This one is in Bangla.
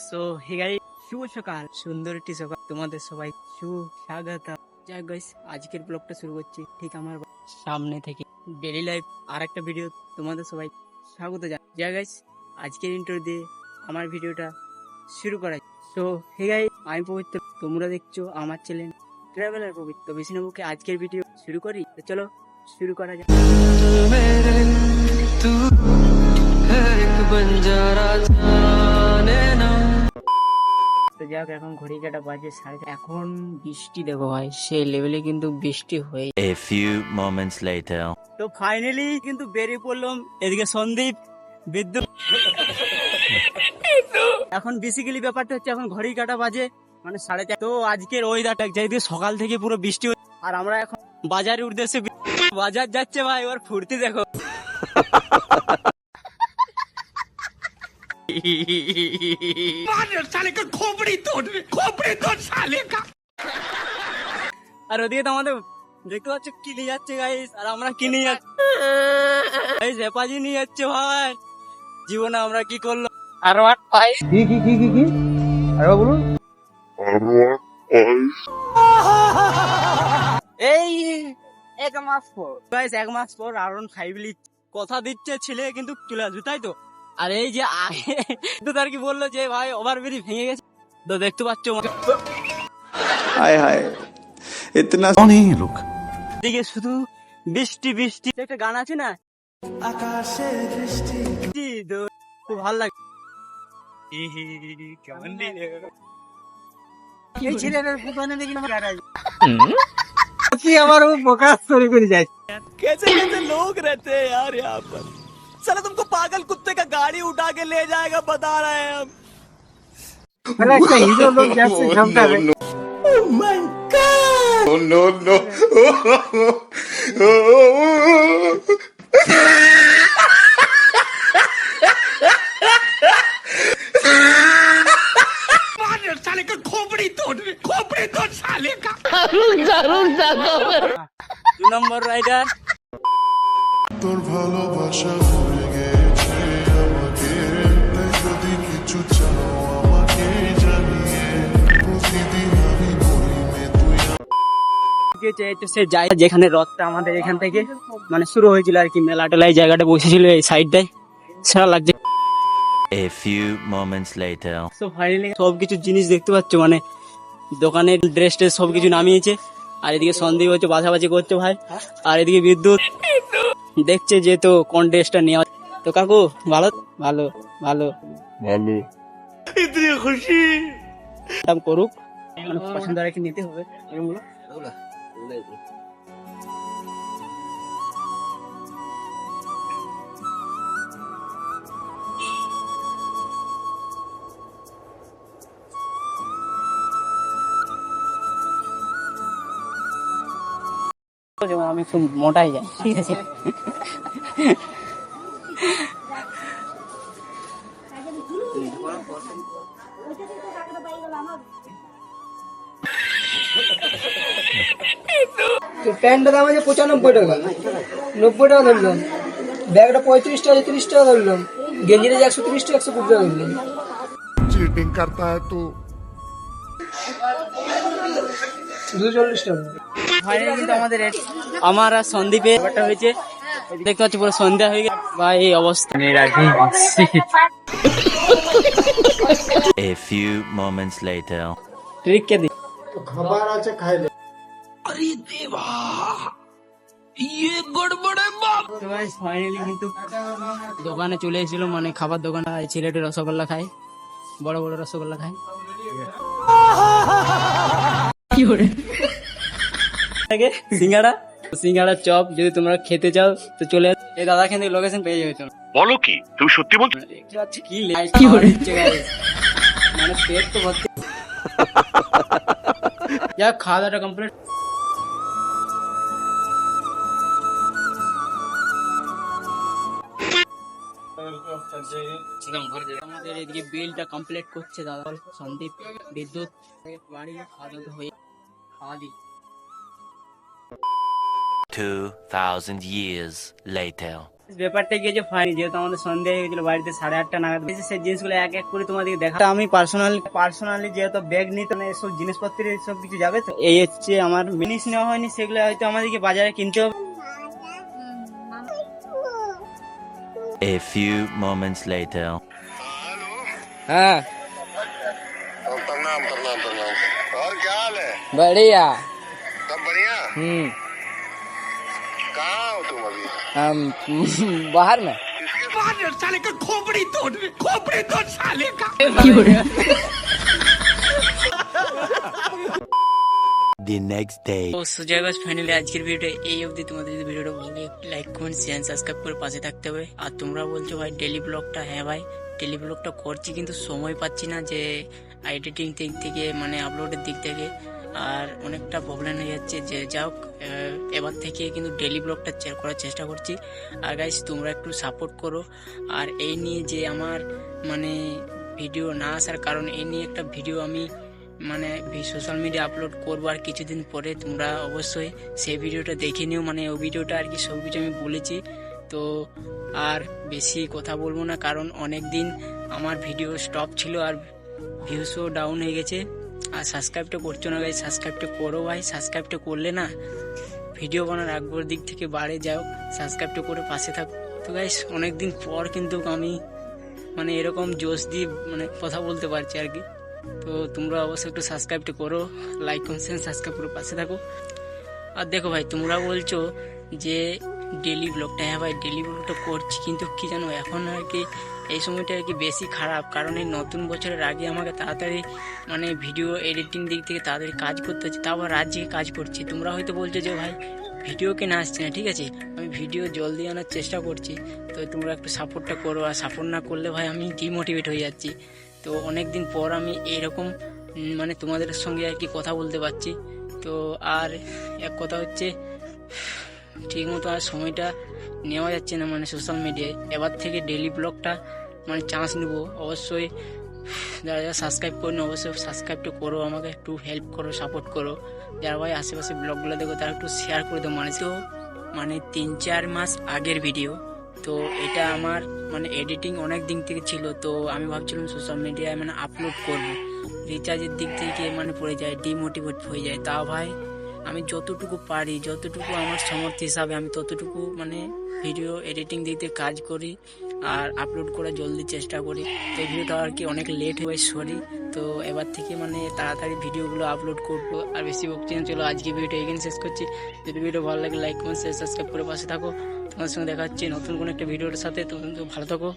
সো হে গাইস, শুভ সকাল, সুন্দর একটি সকাল, তোমাদের সবাই সুস্বাগত। যাই গাইস, আজকের ব্লগটা শুরু করছি ঠিক আমার সামনে থেকে, ডেইলি লাইফ আর একটা ভিডিও তোমাদের সবাই স্বাগত জানাই। যাই গাইস, আজকের ইন্ট্রো দিয়ে আমার ভিডিওটা শুরু করা। সো হে গাইস, আমি পবিত্র, তোমরা দেখছো আমার চ্যানেল ট্রাভেলার পবিত্র। বেশি না বকে আজকের ভিডিও শুরু করি, তো চলো শুরু করা যাক। তো যাই হোক, এখন ঘড়ি কাটা বাজে 4:30। এখন বৃষ্টি দেখো ভাই, সেই লেভেলে কিন্তু বৃষ্টি হয়ে। A few moments later. তো ফাইনালি কিন্তু বেরিয়ে পড়লাম। এদিকে সন্দীপ, বিদ্যুৎ। এখন বেসিক্যালি ব্যাপারটা হচ্ছে, এখন ঘড়ি কাটা বাজে মানে 4:30। তো আজকের ওয়েদারটা যেদিকে সকাল থেকে পুরো বৃষ্টি হচ্ছে, আর আমরা এখন বাজারের উদ্দেশ্যে বাজার যাচ্ছে ভাই। এবার ফুর্তি দেখো। আর ওদিকে তো আমাদের দেখতে পাচ্ছ কিনে যাচ্ছে গাইস, আর আমরা কিনে যাচ্ছি গাইস। হেপাজি নিয়ে যাচ্ছে ভাই। জীবনে আমরা কি করলো আর ভাই, কি আরে বলুন। এই এক মাস পর গাইস, এক মাস পর R15 কথা দিচ্ছে ছেলে কিন্তু চলে আসবে, তাই তো? আর এই যে আগে তো তার কি বললো যে ভাই ওভারব্রিজ ভেঙে গেছে, তো দেখতে পাচ্ছ हाय हाय इतना कौन है ये लोग। দিকে শুধু বৃষ্টি বৃষ্টি। একটা গান আছে না, আকাশে বৃষ্টি, তো খুব ভালো লাগে। কেমন দিলে এই ছেলেটার দোকানে দেখি আমার গাড়ি কি আমার ও প্রকাশ করে করে যায়। कैसे कैसे लोग रहते हैं यार यहाँ पर। साला तुमको पागल कुत्ते का गाड़ी उठा के ले जाएगा, बता रहे हैं हम। মানে একটা হিরো লোক যাচ্ছে সামনে। Oh my God! Oh no no साले का खोपड़ी तोड़ साले का। 2 নম্বর রাইডার। তোর ভালোবাসা ভুলে গেছে আমাকে, তাই যদি কিছু চাও আমাকে জানিয়ে, প্রতিদিন আমি বলি মে তুই সে জায়গা যেখানে রথটা আমাদের এখান থেকে মানে শুরু হয়েছিল আর কি, মেলা টেলা এই জায়গাটা বসেছিল এই সাইডটায়, সেটা লাগছে। A few moments later. তো ফাইনালি সবকিছু জিনিস দেখতে পাচ্ছ, মানে দোকানের ড্রেস ট্রেস সবকিছু নামিয়েছে। আর এদিকে সন্দীপ হচ্ছে বাছাবাছি করছে ভাই, আর এদিকে বিদ্যুৎ দেখছে যে তো কোন ড্রেসটা নেওয়া। তো কাকু ভালো ভালো ভালো ভালো इतनी खुशी। দাম করুক, মানে পছন্দ আর কি নিতে হবে এগুলো। যেমন আমি খুব মোটাই যাই, ঠিক আছে। প্যান্টটা দাম আছে 95 টাকা, 90 টাকা ধরলাম। ব্যাগটা 35 টাকা 30 টাকা ধরলাম। গেঞ্জিটা 130 টাকা 120 টাকা ধরলাম। चीटिंग करता है तू। 240 টাকা। ফাইনালি কিন্তু আমাদের আমার আর সন্দীপের ব্যাপারটা হয়েছে, দেখতে পাচ্ছি পুরো সন্ধ্যা হয়ে গেছে বা এই অবস্থা। A few moments later. Trick কে দি খাবার আছে খাইলে। তো গাইস ফাইনালি কিন্তু দোকানে চলে এসেছিল, মানে খাবার দোকানে। এই ছেলেটি রসগোল্লা খায়, বড় বড় রসগোল্লা খায়। কি করে সিঙ্গাড়া সিঙ্গাড়া চপ যদি তোমরা খেতে চাও তো চলে আসো। এই দাদা কিন্তু লোকেশন পেয়ে যাবে। চলো বলো কি তুমি সত্যি বলছো? দেখতে পাচ্ছি কি করে মানে পেট তো ভর্তি। যা খাওয়া দাওয়াটা কমপ্লিট। আমাদের এদিকে বিলটা কমপ্লিট করছে দাদা সন্দীপ, বিদ্যুৎ। বাড়ি খাওয়া দাওয়া হয়ে খাওয়া দিই। 2000 years later. ব্যাপারটা গিয়ে যে হয়নি, যেহেতু আমাদের সন্ধ্যা হয়ে গেছিল বাড়িতে 8:30 নাগাদ, সেই জিনিসগুলো এক এক করে তোমাদেরকে দেখা। আমি পার্সোনালি যেহেতু ব্যাগ নিতে মানে এসব জিনিসপত্র সব কিছু যাবে, তো এই হচ্ছে আমার জিনিস নেওয়া হয়নি, সেগুলো হয়তো আমাদেরকে বাজারে কিনতে হবে। A few moments later. हाँ प्रणाम प्रणाम प्रणाम। और क्या हाल है? बढ़िया। सब बढ़िया? कहाँ हो तुम अभी? हम बाहर में। The next day. তো সুজয় গাছ ফাইনালি আজকের ভিডিও এই অবধি। তোমাদের যদি ভিডিওটা ভালো লাগে লাইক কমেন্ট শেয়ার সাবস্ক্রাইব করে পাশে থাকতে হবে। আর তোমরা বলছো ভাই ডেলি ব্লগটা, হ্যাঁ ভাই ডেলি ব্লগটা করছি, কিন্তু সময় পাচ্ছি না যে এডিটিং দিক থেকে মানে আপলোডের দিক থেকে, আর অনেকটা প্রবলেম হয়ে যাচ্ছে। যে যাও এবার থেকে কিন্তু ডেলি ব্লগটা করার চেষ্টা করছি। আর গাইস তোমরা একটু সাপোর্ট করো। আর এই নিয়ে যে আমার মানে ভিডিও না আসার কারণ, এই নিয়ে একটা ভিডিও আমি মানে সোশ্যাল মিডিয়া আপলোড করবো আর কিছুদিন পরে, তোমরা অবশ্যই সেই ভিডিওটা দেখে নিও। মানে ওই ভিডিওটা আর কি সব কিছু আমি বলেছি। তো আর বেশি কথা বলবো না, কারণ অনেক দিন আমার ভিডিও স্টপ ছিল আর ভিউসও ডাউন হয়ে গেছে। আর সাবস্ক্রাইবটা করছো না গাইস, সাবস্ক্রাইবটা করো ভাই। সাবস্ক্রাইবটা করলে না ভিডিও বানানোর আগ্রহ দিক থেকে বাড়ে, যাও সাবস্ক্রাইবটা করে পাশে থাক। তো গাইস অনেকদিন পর কিন্তু আমি মানে এরকম জোশ দিয়ে মানে কথা বলতে পারছি আর কি। তো তোমরা অবশ্যই একটু সাবস্ক্রাইবটা করো, লাইক কমেন্ট সাবস্ক্রাইব করে পাশে থাকো। আর দেখো ভাই তোমরা বলছো যে ডেলি ব্লগটা, হ্যাঁ ভাই ডেলি ব্লগটা করছি, কিন্তু কি জানো এখন আর কি এই সময়টা আর কি বেশি খারাপ, কারণ এই নতুন বছরের আগে আমাকে তাড়াতাড়ি মানে ভিডিও এডিটিং দিক থেকে তাড়াতাড়ি কাজ করতে হচ্ছে, তাও আবার রাত জেগে কাজ করছি। তোমরা হয়তো বলছো যে ভাই ভিডিও কেন আসছে না, ঠিক আছে আমি ভিডিও জলদি আনার চেষ্টা করছি। তো তোমরা একটু সাপোর্টটা করো, আর সাপোর্ট না করলে ভাই আমি ডিমোটিভেট হয়ে যাচ্ছি। তো অনেক দিন পর আমি এরকম মানে তোমাদের সঙ্গে আর কি কথা বলতে পারছি। তো আর এক কথা হচ্ছে ঠিক মতো আর সময়টা নেওয়া যাচ্ছে না মানে সোশ্যাল মিডিয়ায়। এবার থেকে ডেলি ব্লগটা মানে চান্স নেব। অবশ্যই যারা যারা সাবস্ক্রাইব করেন অবশ্যই সাবস্ক্রাইবটা করো, আমাকে একটু হেল্প করো, সাপোর্ট করো। যারা ভাই আশেপাশে ব্লগগুলো দেখো তারা একটু শেয়ার করে দাও। মানে তো মানে 3-4 মাস আগের ভিডিও, তো এটা আমার মানে এডিটিং অনেক দিন থেকে ছিল। তো আমি ভাবছিলাম সোশ্যাল মিডিয়ায় মানে আপলোড করব, রিচার্জের দিক থেকে মানে পড়ে যায়, ডিমোটিভেট হয়ে যায়। তাও ভাই আমি যতটুকু পারি, যতটুকু আমার সামর্থ্য হিসাবে আমি ততটুকু মানে ভিডিও এডিটিং দিক থেকে কাজ করি আর আপলোড করার জলদি চেষ্টা করি। তো এই ভিডিওটা আর কি অনেক লেট হয়ে সরি। তো এবার থেকে মানে তাড়াতাড়ি ভিডিওগুলো আপলোড করবো। আর বেশি বকছি না, চলো আজকে ভিডিওটা এখানে শেষ করছি। যদি ভিডিও ভালো লাগে লাইক কমেন্ট শেয়ার সাবস্ক্রাইব করে পাশে থাকো। তোমার সঙ্গে দেখা হচ্ছে নতুন কোনো একটা ভিডিওর সাথে। তুমি ভালো থাকো।